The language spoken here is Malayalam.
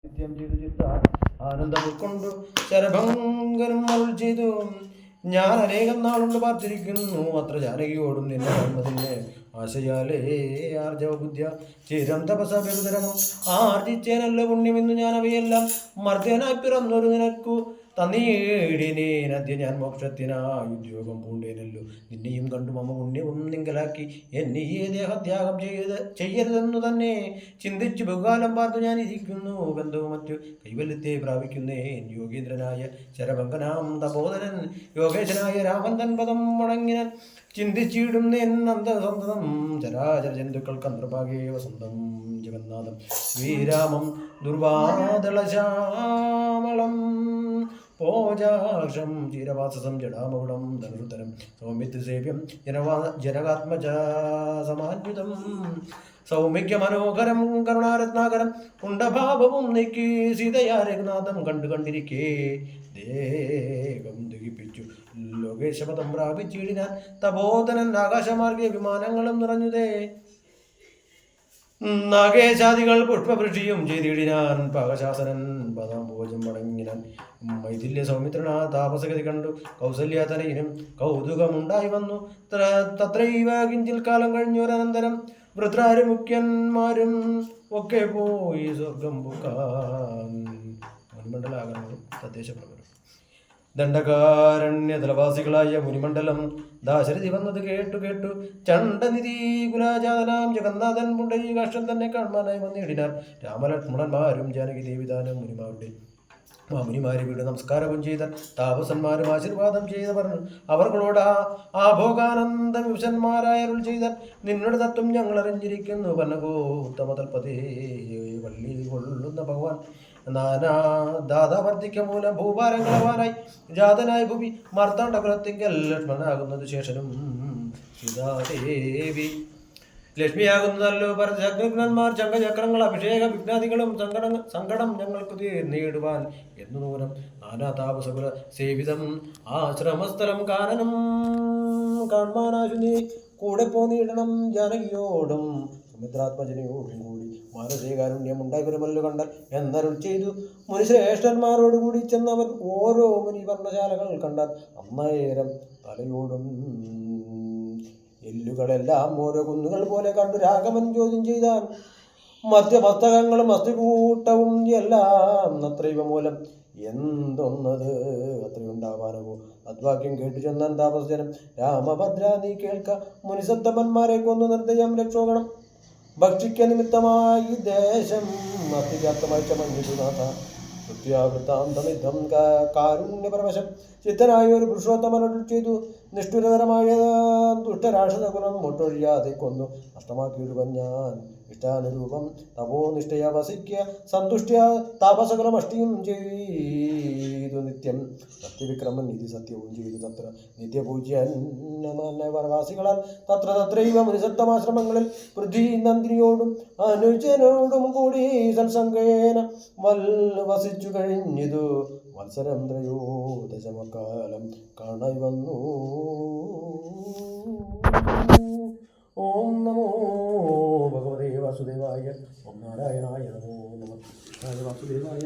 നിത്യം ചെയ്തു ചിത്താൽ ആനന്ദം ഉൾക്കൊണ്ടു ശരഭങ്കനും അരുൾ ചെയ്തു. ഞാൻ അനേകം നാളുകൊണ്ട് പാർത്തിരിക്കുന്നു അത്ര ജാനകിയോടും നിന്നെ വന്നതിന് ആശയാലേ ആർജവ ബുദ്ധ്യ ചിരം തപസ ബഹുതരമോ ആർജിച്ചേനല്ല പുണ്യമെന്നു ഞാൻ അവയെല്ലാം മർദ്ദനായി പിറന്നൊരു നിനക്കു തന്നീടിനേനദ്യ ഞാൻ മോക്ഷത്തിനായി ഉദ്യോഗം പൂണ്ടേനല്ലോ. നിന്നെയും കണ്ടു മമ പുണ്യവും നിങ്കലാക്കി എന്നീയെ ദേഹത്യാഗം ചെയ്യരുതെന്നു തന്നെ ചിന്തിച്ചു ബഹുകാലം പാർത്തു ഞാൻ ഇരിക്കുന്നു. ബന്ധവും മറ്റു കൈവല്യത്തെ പ്രാപിക്കുന്നേൻ യോഗീന്ദ്രനായ ശരഭങ്കനാം തപോധനൻ യോഗേശനായ രാമൻ തൻ പദം മുടങ്ങിനൻ ചിന്തിച്ചിടുന്നേൻ അന്തസന്തതം ചരാചര ജന്തുക്കൾക്ക് അന്തർഭാഗേ വസന്തം ജഗന്നാഥം ശ്രീരാമം ദുർവാദളശ്യാമളം പോജാക്ഷം ചീരവാസസം ജടാമകുടം ധനുരുത്തരം സൗമ്യത്ത് സേവ്യം ജനകാത്മജ സമാന്വിതം സൗമ്യക്യ മനോഹരം കരുണാരത്നാകരം കുണ്ടഭാവവും നീക്കി സീതയാ രഘുനാഥം കണ്ടിരിക്കേ ദേഹം ദഹിപ്പിച്ചു ലോകേശപദം പ്രാപിച്ചിടിനാൻ തപോധനൻ ആകാശമാർഗെ വിമാനങ്ങളും നിറഞ്ഞുതേ. നാഗേശാദികൾ പുഷ്പവൃഷിയും ചെയ്തിടിനാൻ പാകശാസനൻ പദാംബോജം മടങ്ങിനാൻ മൈഥില്യ സൗമിത്രന താപസഗതി കണ്ടു കൗസല്യതനയിനും കൗതുകമുണ്ടായി വന്നു. തത്രൈവ കിഞ്ചിൽ കാലം കഴിഞ്ഞൊരനന്തരം വൃത്രാരും മുഖ്യന്മാരും ഒക്കെ പോയി സ്വർഗം പുക്കാൻ. മുൻമണ്ഡലാകരണം തദ്ദേശപ്രകരം ദണ്ഡകാരണ്യതലവാസികളായ മുനിമണ്ഡലം ദാശരഥി വന്നത് കേട്ടു ചണ്ഡനിധി കുലാജാതനാം ജഗന്നാഥൻ പുണ്ടരീകാക്ഷൻ തന്നെ കാണാനായി വന്നിടിനാർ. രാമലക്ഷ്മണന്മാരും ജാനകി ദേവിദാനം മുനിമാരെ വീട് നമസ്കാരവും ചെയ്ത താപസന്മാരും ആശീർവാദം ചെയ്ത പറഞ്ഞു. അവർകളോട് ആ ഭോഗാനന്ദ വിവശന്മാരായരുൾ ചെയ്ത നിന്നോട് തത്വം ഞങ്ങൾ അറിഞ്ഞിരിക്കുന്നു. പന്നകോ ഉത്തമതൽപതേ വള്ളി കൊള്ളുന്ന ഭഗവാൻ നാനാ ദാതാവർദ്ധിക്ക മൂലം ഭൂഭാരങ്ങളവാനായി ജാതനായി ഭൂമി മാർത്താണ്ഡകുലത്തിങ്കൽ ലക്ഷ്മണനാകുന്നത് ശേഷനും സീതാദേവി ലക്ഷ്മിയാകുന്നതല്ലോ. പരശഗ്നന്മാർ ചങ്കചക്രങ്ങൾ അഭിഷേക വിഘ്നാദികളും സങ്കടം ഞങ്ങൾക്ക് നേടുവാൻ എന്നു നൂനം നാനാ താപസകുല സേവിതം ആശ്രമസ്ഥലം കാനനം കാൺമാനാശു നീ കൂടെ പോന്നിടണം. ജാനകിയോടും സുമിത്രാത്മജനയോടും കൂടി മാനസികാരുണ്യം ഉണ്ടായി വരുമല്ലോ കണ്ടാൽ എന്നരുൾ ചെയ്തു. മുനിശ്രേഷ്ഠന്മാരോടുകൂടി ചെന്നവർ ഓരോ മുനി വർണ്ണശാലകൾ കണ്ടാൽ അന്നേരം തലയോടും എല്ലുകളെല്ലാം ഓരോ കുന്നുകൾ പോലെ കണ്ടു രാഘവൻ ചോദ്യം ചെയ്താൻ. മധ്യമസ്തകങ്ങളും അസ്ഥികൂട്ടവും എല്ലാം അത്രൈവ മൂലം എന്തൊന്നത് അത്രയുണ്ടാവാനവോ. അദ്വാക്യം കേട്ടു ചെന്നാൻ താപസജനം രാമഭദ്ര നീ കേൾക്ക മുനിസത്തമന്മാരെ കൊന്നു നിർദ്ദയം രക്ഷോഗണം ഭക്ഷിക്ക നിമിത്തമായി ദേശം അത്യവ്യാപ്തമായി ചമഞ്ഞിരുനാഥ വൃത്താന്തമിദ്ധം കാരുണ്യപരവശം ചിത്തനായ ഒരു പുരുഷോത്തമനോട് ചെയ്തു. നിഷ്ഠുരതരമായ ദുഷ്ടരാക്ഷസകുലം ഒട്ടൊഴിയാതെ കൊന്നു നഷ്ടമാക്കിയിടുവൻ ഞാൻ ഇഷ്ടാനുരൂപം തപോനിഷ്ഠയ വസിക്ക സന്തുഷ്ട്യ താപസകുലം അഷ്ടിയും ചെയ്തു നിത്യം സത്യവിക്രമൻ നിധി സത്യവും ചെയ്തു. തത്ര നിത്യപൂജ്യവാസികളാൽ തത്രൈവ മുനിസത്തമാശ്രമങ്ങളിൽ പൃഥ്വി നന്ദിനിയോടും അനുജനോടും കൂടി സത്സംഗേന വസിച്ചു കഴിഞ്ഞിതു വത്സരം ത്രയോദശമക്കാലം കാണായി വന്നു. ഓം നമോ ഭഗവതേ വാസുദേവായ. ഓം നാരായണായ നമോ നമഃ. വാസുദേവായ.